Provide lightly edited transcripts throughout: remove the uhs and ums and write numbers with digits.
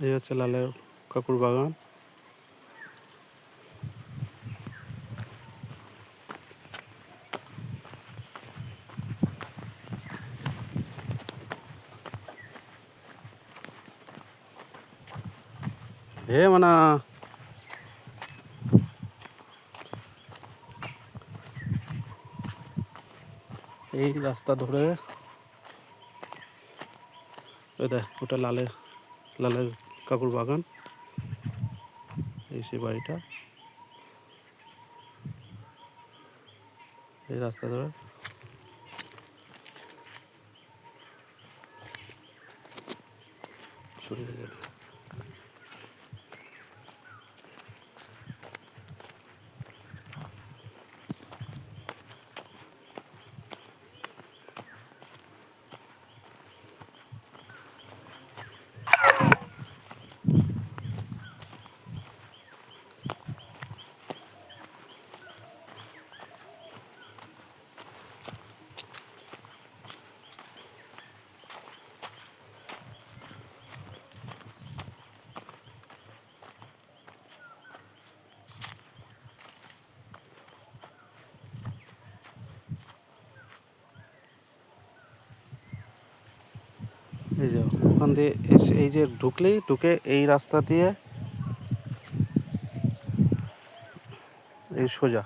এই হচ্ছে লালের কাকুর বাগান। হে মানা এই রাস্তা ধরে ওটা লালের কাকুর বাগান। এই সেই বাড়িটা, এই রাস্তা ধরে সরে যাবে। এই যে ওখান দিয়ে এসে এই যে ঢুকে এই রাস্তা দিয়ে এই সোজা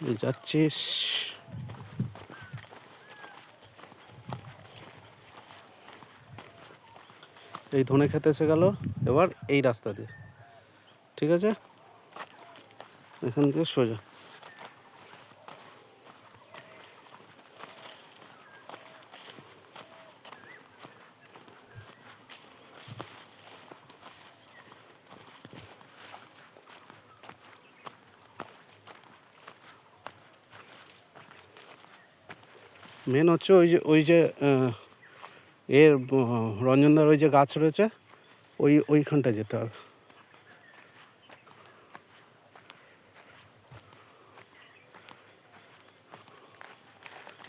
এই যাচ্ছিস। এই ধনে খেতে এসে গেল। এবার এই রাস্তা দিয়ে, ঠিক আছে, এখান থেকে সোজা। মেন হচ্ছে ওই যে এর রঞ্জনদার ওই যে গাছ রয়েছে, ওইখানটায় যেতে হবে।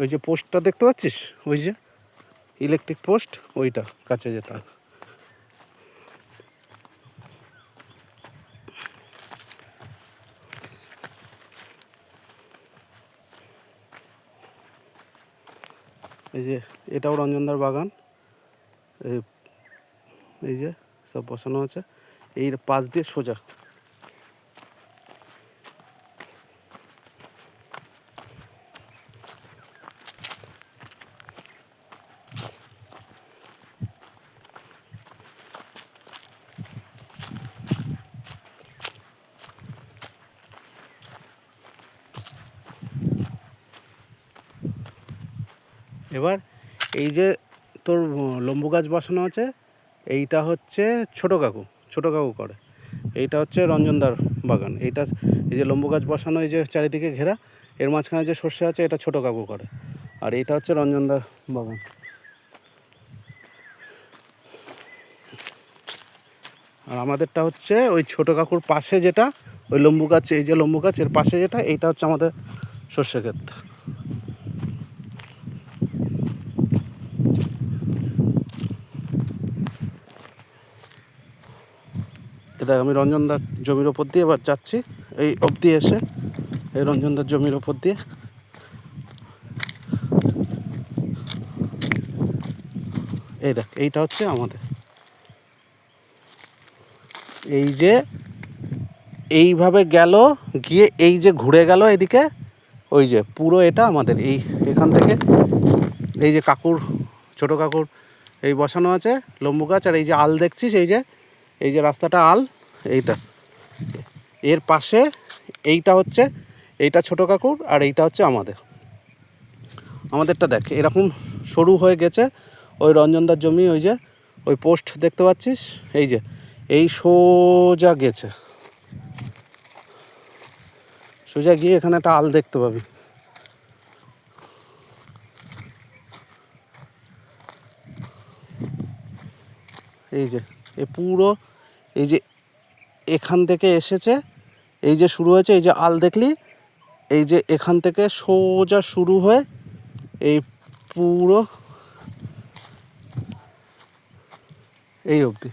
ওই যে পোস্টটা দেখতে পাচ্ছিস, ওই যে ইলেকট্রিক পোস্ট, ওইটা কাছে যেতে হবে। এই যে এটাও রঞ্জনদার বাগান। এই যে সব বসানো আছে, এই পাশ দিয়ে সোজা। এবার এই যে তোর লম্বু গাছ বসানো আছে, এইটা হচ্ছে ছোটো কাকু করে। এইটা হচ্ছে রঞ্জনদার বাগান। এইটা এই যে লম্বু গাছ বসানো, এই যে চারিদিকে ঘেরা, এর মাঝখানে যে সর্ষে আছে, এটা ছোটো কাকু করে। আর এইটা হচ্ছে রঞ্জনদার বাগান। আর আমাদেরটা হচ্ছে ওই ছোটো কাকুর পাশে যেটা, ওই লম্বু গাছ, এই যে লম্বু গাছ এর পাশে যেটা, এইটা হচ্ছে আমাদের সর্ষে ক্ষেত। এটা আমি রঞ্জনদার জমির ওপর দিয়ে এবার যাচ্ছি, এই অবধি এসে এই রঞ্জনদার জমির ওপর দিয়ে। এই দেখ, এইটা হচ্ছে আমাদের। এই যে এইভাবে গেল, গিয়ে এই যে ঘুরে গেল এদিকে, ওই যে পুরো এটা আমাদের। এখান থেকে এই যে ছোটো কাকুর এই বসানো আছে লম্বু গাছ, আর এই যে আল দেখছিস, এই যে রাস্তাটা আল, এইটা এর পাশে এইটা হচ্ছে, এইটা ছোটো কাকুর, আর এইটা হচ্ছে আমাদেরটা দেখ এরকম সরু হয়ে গেছে। ওই রঞ্জনদার জমি, ওই যে ওই পোস্ট দেখতে পাচ্ছিস, এই সোজা গেছে, সোজা গিয়ে এখানে একটা আল দেখতে পাবি। এই যে পুরো এই যে এখান থেকে এসেছে, এই যে শুরু হয়েছে, এই যে আল দেখলি, এই যে এখান থেকে সোজা শুরু হয়ে এই পুরো এই অবধি।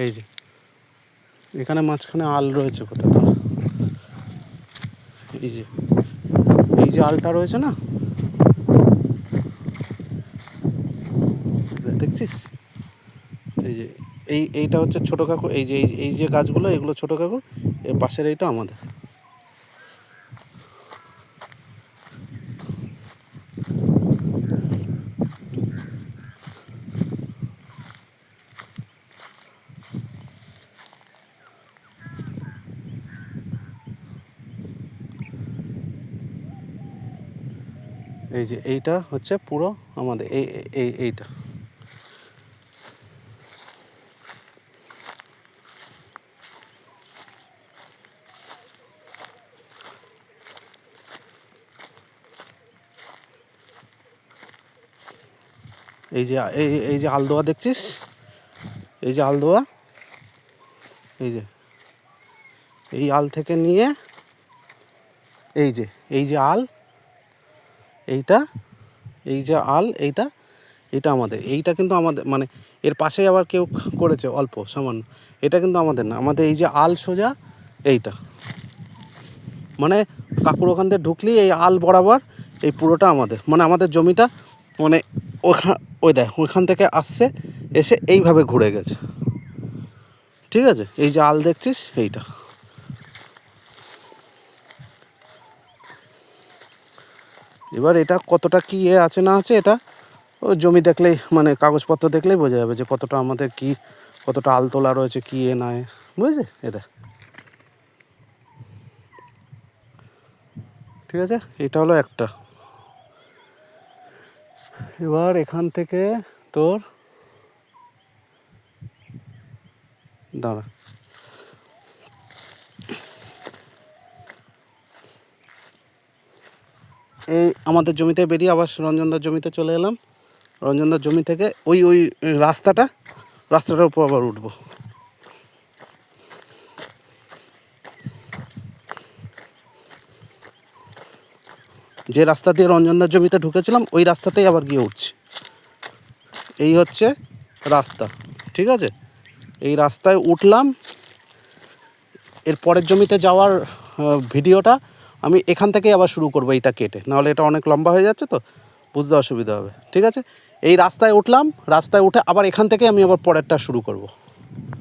এই যে এখানে মাঝখানে আল রয়েছে কোথাও, এই যে এই যে আলটা রয়েছে না, দেখছিস? এই যে এইটা হচ্ছে ছোটো কাকু, এই যে এই যে গাছগুলো, এগুলো ছোটো কাকুর, এর পাশের এইটা আমাদের। এই যে এইটা হচ্ছে পুরো আমাদের, এইটা। এই যে এই যে আলদোয়া দেখছিস, এই যে আলদোয়া, এই যে এই আল থেকে নিয়ে এই যে আল, এইটা, এই যে আল, এইটা, এটা আমাদের। এইটা কিন্তু আমাদের মানে এর পাশেই আবার কেউ করেছে অল্প সামান্য, এটা কিন্তু আমাদের না। আমাদের এই যে আল সোজা এইটা, মানে কাকুর ওখান থেকে ঢুকলি এই আল বরাবর এই পুরোটা আমাদের, মানে আমাদের জমিটা মানে ওই দেখ ওইখান থেকে আসছে, এসে এইভাবে ঘুরে গেছে, ঠিক আছে? এই যে আল দেখছিস এইটা। এবার এটা কতটা কী আছে না আছে, এটা ও জমি দেখলেই মানে কাগজপত্র দেখলেই বোঝা যাবে যে কতটা আমাদের কি, কতটা আল তোলা রয়েছে, কী না, বুঝলি? এটা ঠিক আছে, এটা হলো একটা। এবার এখান থেকে তোর দাঁড়া, এই আমাদের জমিতে বেরিয়ে আবার রঞ্জনদার জমিতে চলে এলাম। রঞ্জনদার জমি থেকে ওই রাস্তাটার উপর আবার উঠবো। যে রাস্তা দিয়ে রঞ্জনদার জমিতে ঢুকেছিলাম ওই রাস্তাতেই আবার গিয়ে উঠছি। এই হচ্ছে রাস্তা, ঠিক আছে? এই রাস্তায় উঠলাম। এর পরের জমিতে যাওয়ার ভিডিওটা আমি এখান থেকেই আবার শুরু করবো, এইটা কেটে, নাহলে এটা অনেক লম্বা হয়ে যাচ্ছে তো, বুঝতে অসুবিধা হবে, ঠিক আছে? এই রাস্তায় উঠলাম, রাস্তায় উঠে আবার এখান থেকে আমি আবার পরেরটা শুরু করব।